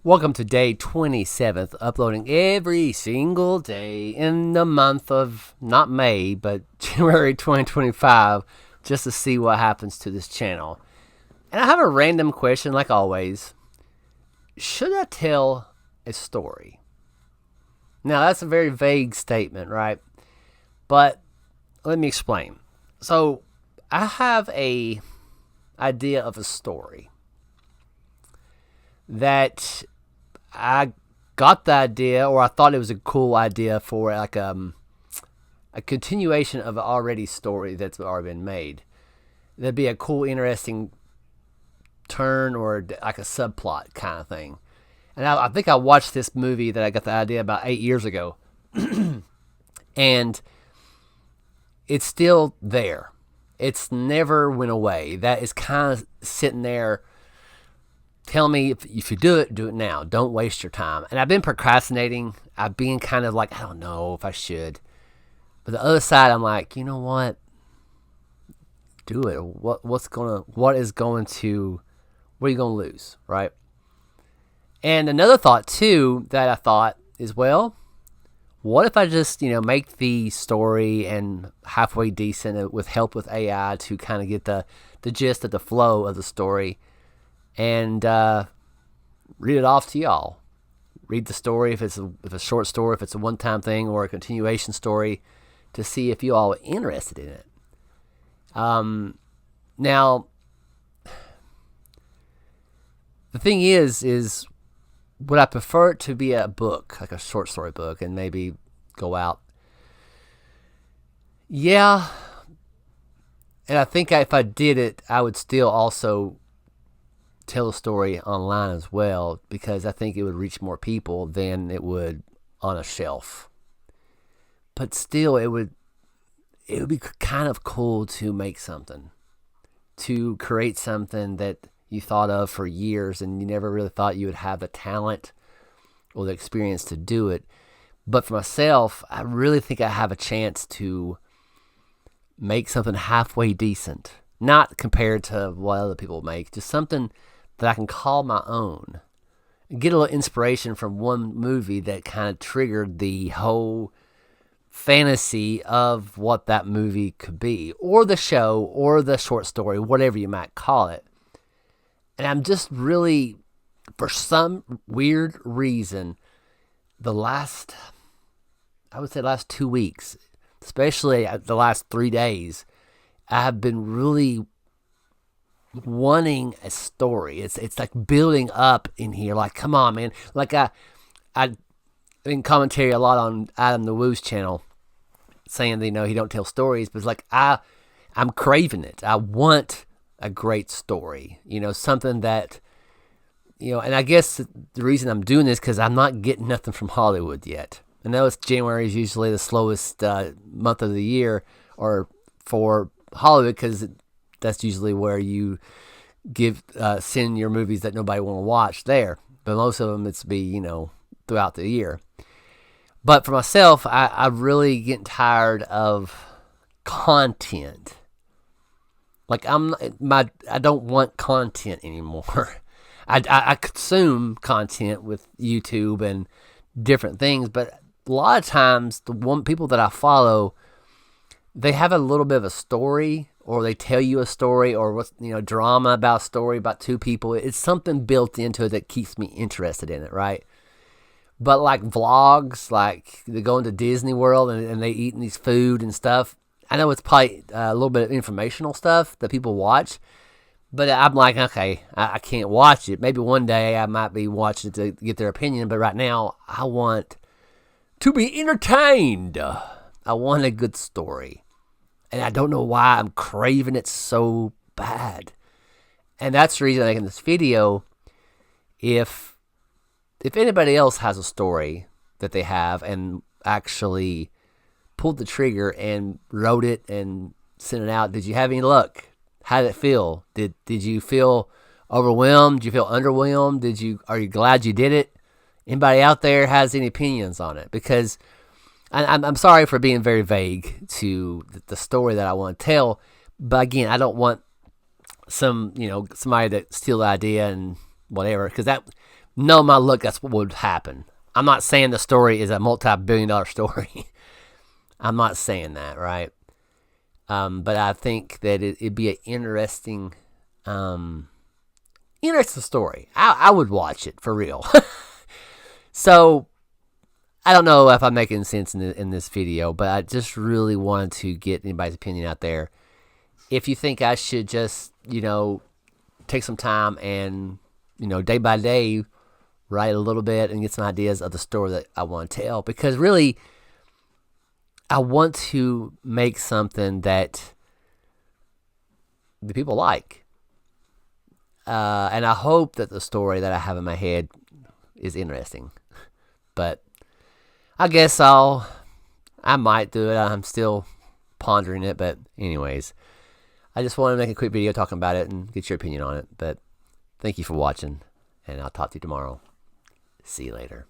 Welcome to day 27th, uploading every single day in the month of not May, but January 2025, just to see what happens to this channel. And I have a random question, like always. Should I tell a story? Now, that's a very vague statement, right? But let me explain. So, I have a idea of a story that I got the idea, or I thought it was a cool idea for like a continuation of an already story that's already been made. That'd be a cool, interesting turn or like a subplot kind of thing. And I think I watched this movie that I got the idea about 8 years ago, and it's still there. It's never went away. That is kind of sitting there. Tell me if you do it now. Don't waste your time. And I've been procrastinating. I've been kind of like, I don't know if I should. But the other side, I'm like, you know what? Do it. What are you going to lose, right? And another thought too that I thought is, well, what if I just, make the story and halfway decent with help with AI to kind of get the gist of the flow of the story and read it off to y'all. Read the story if it's a short story, if it's a one-time thing, or a continuation story, to see if you all are interested in it. Now, the thing is would I prefer it to be a book, like a short story book, and maybe go out? Yeah, and I think if I did it, I would still also tell a story online as well, because I think it would reach more people than it would on a shelf. But still, it would be kind of cool to make something, to create something that you thought of for years and you never really thought you would have the talent or the experience to do it. But for myself, I really think I have a chance to make something halfway decent, not compared to what other people make, just something that I can call my own. Get a little inspiration from one movie that kind of triggered the whole fantasy of what that movie could be, or the show, or the short story, whatever you might call it. And I'm just really, for some weird reason, I would say last 2 weeks, especially the last 3 days, I have been really wanting a story. It's like building up in here. Like, come on, man. Like I in commentary a lot on Adam the Woo's channel, saying that he don't tell stories, but it's like I'm craving it. I want a great story. Something that and I guess the reason I'm doing this because I'm not getting nothing from Hollywood yet. I know January is usually the slowest month of the year, or for Hollywood, because that's usually where you send your movies that nobody want to watch there. But most of them it's throughout the year. But for myself, I really getting tired of content. Like I don't want content anymore. I consume content with YouTube and different things, but a lot of times the people that I follow, they have a little bit of a story, or they tell you a story, or what's drama about a story about two people. It's something built into it that keeps me interested in it, right? But like vlogs, like they go into Disney World and they eating these food and stuff. I know it's probably a little bit of informational stuff that people watch, but I'm like, okay, I can't watch it. Maybe one day I might be watching it to get their opinion, but right now I want to be entertained. I want a good story. And I don't know why I'm craving it so bad. And that's the reason I'm making this video. If anybody else has a story that they have and actually pulled the trigger and wrote it and sent it out, did you have any luck? How did it feel? Did you feel overwhelmed? Did you feel underwhelmed? Are you glad you did it? Anybody out there has any opinions on it? Because I'm sorry for being very vague to the story that I want to tell, but again, I don't want somebody to steal the idea and whatever, because that no, my look, that's what would happen. I'm not saying the story is a multi-billion-dollar story. I'm not saying that, right? But I think that it'd be an interesting story. I would watch it for real. So I don't know if I'm making sense in this video, but I just really wanted to get anybody's opinion out there. If you think I should just, take some time and, day by day, write a little bit and get some ideas of the story that I want to tell. Because really, I want to make something that the people like. And I hope that the story that I have in my head is interesting. But I guess I might do it. I'm still pondering it. But anyways, I just wanted to make a quick video talking about it and get your opinion on it. But thank you for watching, and I'll talk to you tomorrow. See you later.